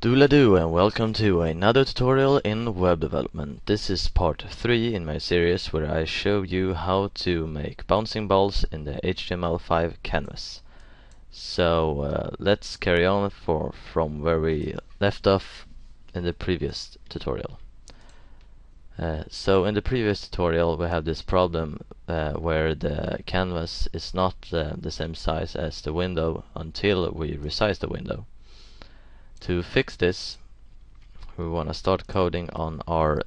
Doolado and welcome to another tutorial in web development. This is part 3 in my series where I show you how to make bouncing balls in the HTML5 canvas. So let's carry on from where we left off in the previous tutorial. So in the previous tutorial we have this problem where the canvas is not the same size as the window until we resize the window. To fix this, we want to start coding on our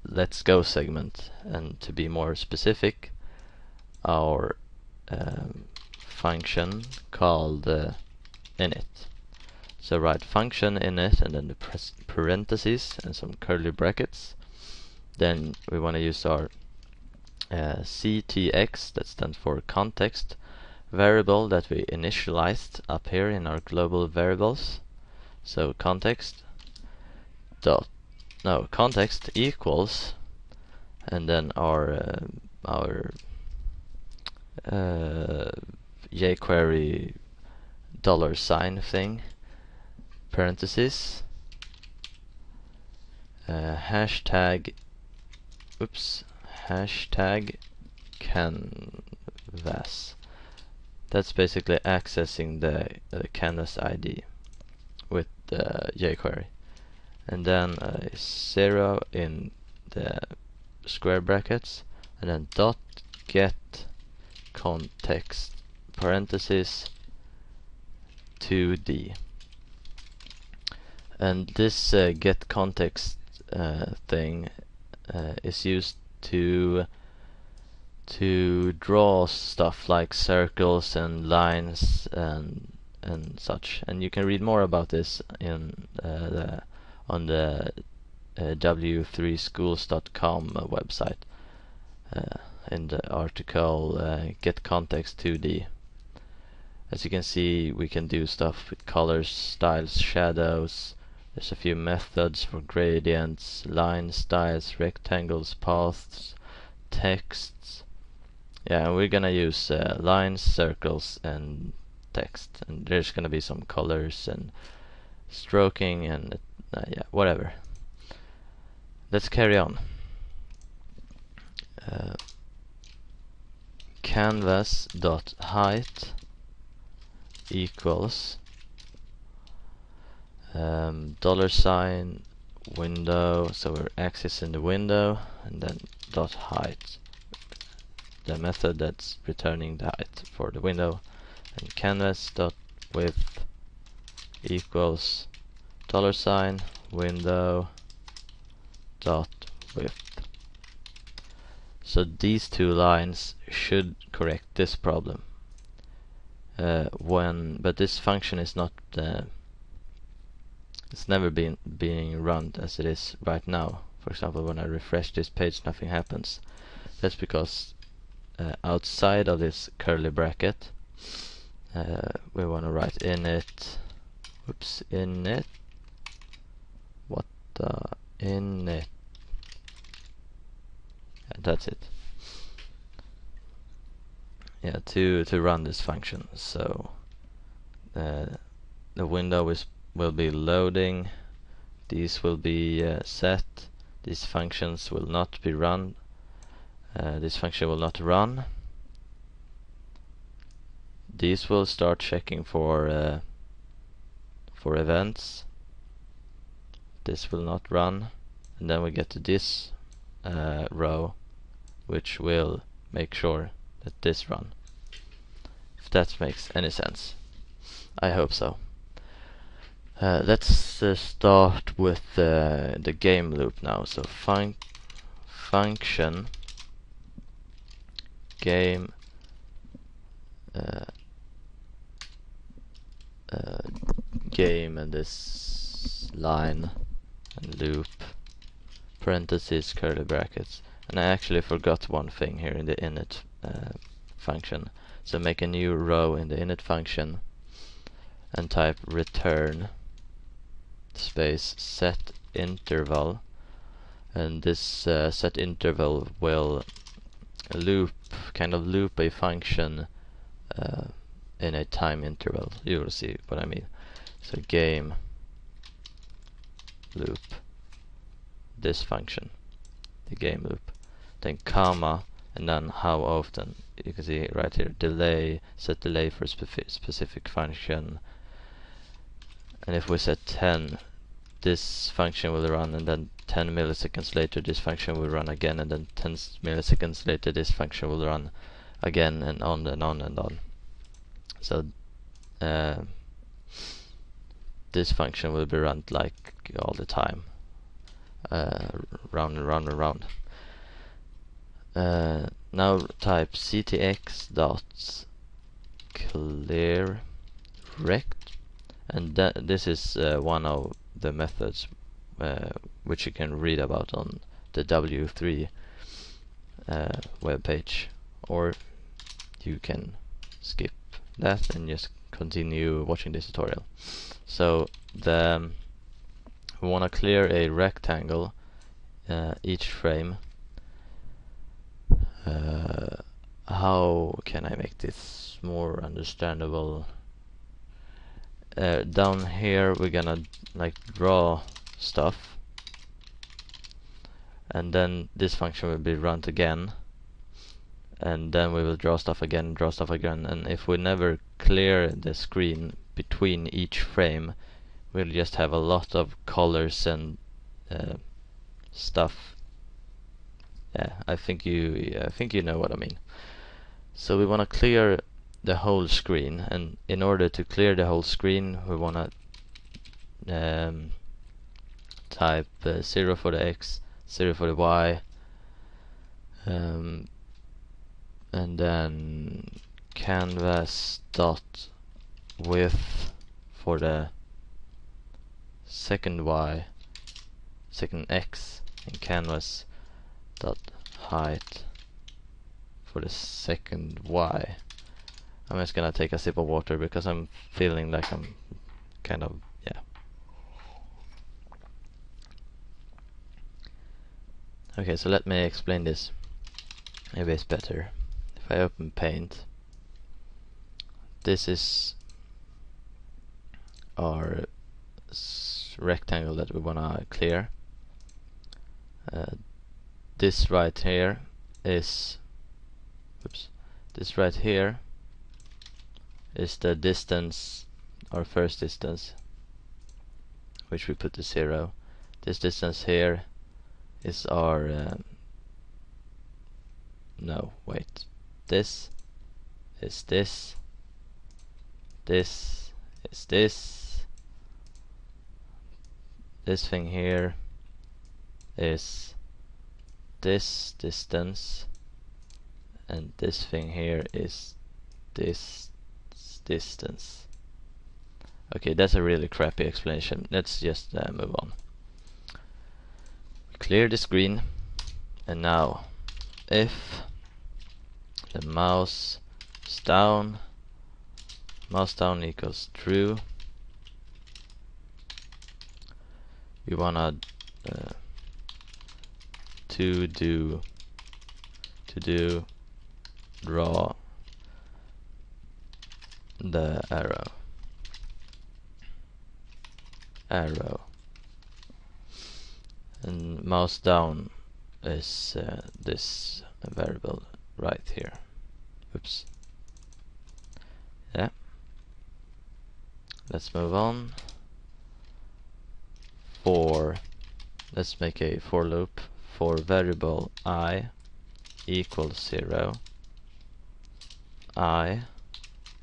Let's Go segment, and to be more specific, our function called init. So write function init and then the parentheses and some curly brackets. Then we want to use our CTX, that stands for context, variable that we initialized up here in our global variables. So context equals, and then our jQuery $sign thing, parentheses, hashtag canvas. That's basically accessing the canvas ID with jQuery, and then 0 in the square brackets, and then dot get context parentheses 2D. And this get context thing is used to draw stuff like circles and lines and such, and you can read more about this in on the w3schools.com website in the article GetContext 2D. As you can see, we can do stuff with colors, styles, shadows. There's a few methods for gradients, lines, styles, rectangles, paths, texts. Yeah, and we're gonna use lines, circles, and text, and there's gonna be some colors and stroking and yeah, whatever. Let's carry on. Canvas.height equals $sign window, so we're accessing the window, and then dot height, the method that's returning the height for the window, and canvas.width equals $sign window dot width. So these two lines should correct this problem. But this function is not it's never been being run as it is right now. For example, when I refresh this page, nothing happens. That's because outside of this curly bracket we want to write init init, and that's it. Yeah, to run this function. So the window will be loading, these will be set, these functions will not be run, this function will not run, these will start checking for events, this will not run, and then we get to this row, which will make sure that this run. If that makes any sense. I hope so. Let's start with the game loop now. So function game game, and this line and loop, parentheses, curly brackets. And I actually forgot one thing here in the init function. So make a new row in the init function and type return space set interval, and this set interval will loop a function in a time interval. You will see what I mean. So game loop, this function, the game loop, then comma, and then how often. You can see right here, delay, set delay for a specific function, and if we set 10, this function will run, and then 10 milliseconds later this function will run again, and then 10 milliseconds later this function will run again, and on and on and on. So this function will be run like all the time, round and round and round. Now type ctx dot clear rect, and this is one of the methods which you can read about on the W3 web page, or you can skip that and just continue watching this tutorial. So we want to clear a rectangle each frame. How can I make this more understandable? Down here we're gonna like draw stuff, and then this function will be run again, and then we will draw stuff again, and if we never clear the screen between each frame, we'll just have a lot of colors and stuff. Yeah, I think you know what I mean. So we want to clear the whole screen, and in order to clear the whole screen we want to type 0 for the x, 0 for the y, and then canvas dot width for the second y, second x, and canvas dot height for the second y. I'm just gonna take a sip of water because I'm feeling like I'm kind of, yeah. Okay, so let me explain this. Maybe it's better if I open Paint. This is our rectangle that we wanna clear. This right here is, this right here is the distance, our first distance, which we put to 0. This distance here is our no, wait, this is this, this is this thing here is this distance, and this thing here is this distance. Okay, that's a really crappy explanation. Let's just move on. Clear the screen, and now if the mouse down equals true, we wanna to do draw the arrow, and mouse down is this variable right here. Oops. Yeah. Let's move on. Let's make a for loop for variable I equals 0. I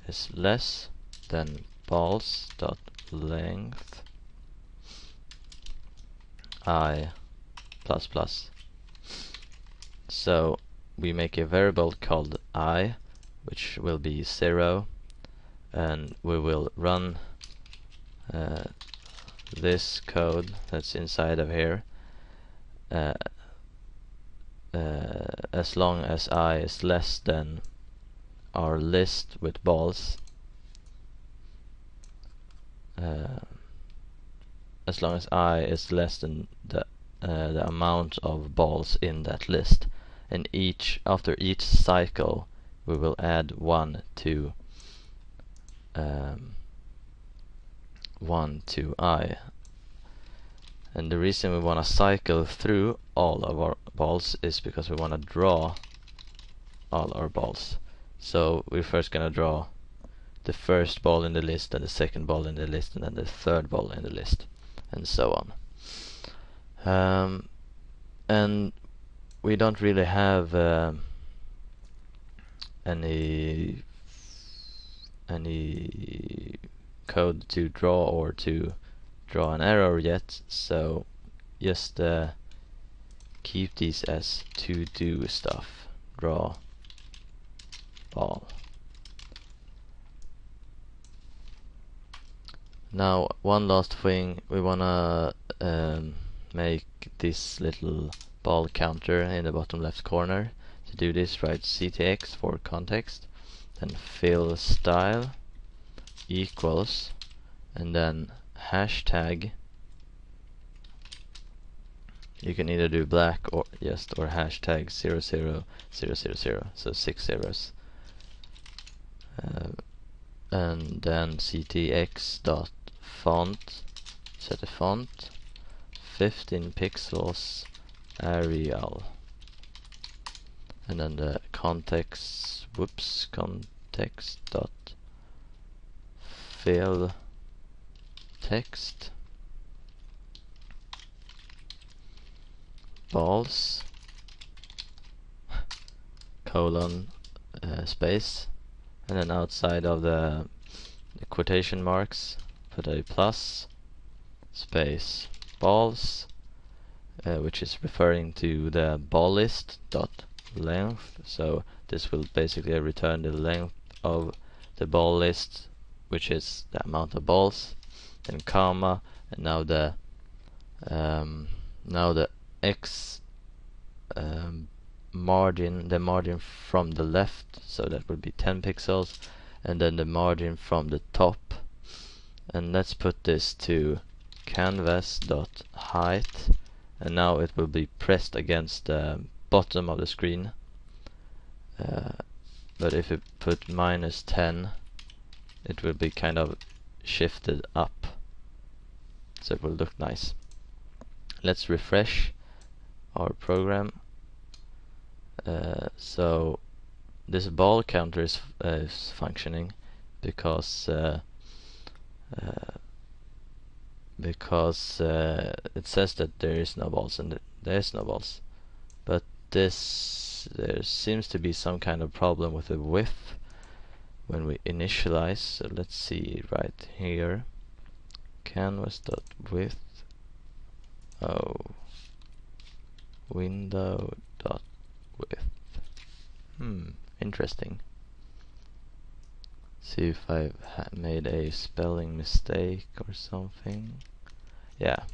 is less than balls dot length I plus plus. So we make a variable called I, which will be 0, and we will run this code that's inside of here as long as I is less than our list with balls, as long as I is less than the amount of balls in that list, and after each cycle we will add 1 to I, And the reason we want to cycle through all of our balls is because we want to draw all our balls. So we're first gonna draw the first ball in the list, and the second ball in the list, and then the third ball in the list, and so on. And we don't really have any code to draw or to draw an arrow yet, so just keep these as to do stuff. Draw ball. Now one last thing, we wanna make this little ball counter in the bottom left corner. To do this, write ctx for context, then fill style equals, and then hashtag. You can either do black or hashtag 00000, so 6 zeros. And then ctx dot font, set a font 15 pixels Arial, and then the context dot fill text balls colon space, and then outside of the quotation marks put a plus space balls, which is referring to the ball list dot length. So this will basically return the length of the ball list, which is the amount of balls, then comma, and now the x margin, the margin from the left, so that would be 10 pixels, and then the margin from the top. And let's put this to canvas dot height, and now it will be pressed against the bottom of the screen, but if you put -10, it will be kind of shifted up, so it will look nice. Let's refresh our program. So this ball counter is functioning because it says that there is no balls, and there is no balls. But there seems to be some kind of problem with the width when we initialize. So let's see right here, canvas.width, window.width. Interesting. See if I've made a spelling mistake or something. Yeah,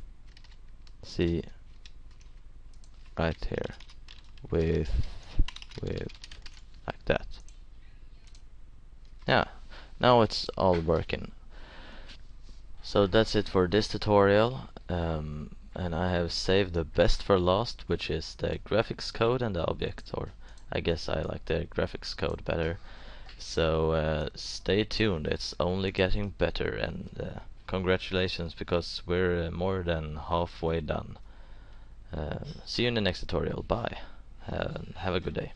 see right here, with like that. Yeah, now it's all working. So that's it for this tutorial, and I have saved the best for last, which is the graphics code and the object, or I guess I like the graphics code better. So stay tuned, it's only getting better, and congratulations, because we're more than halfway done. See you in the next tutorial. Bye. Have a good day.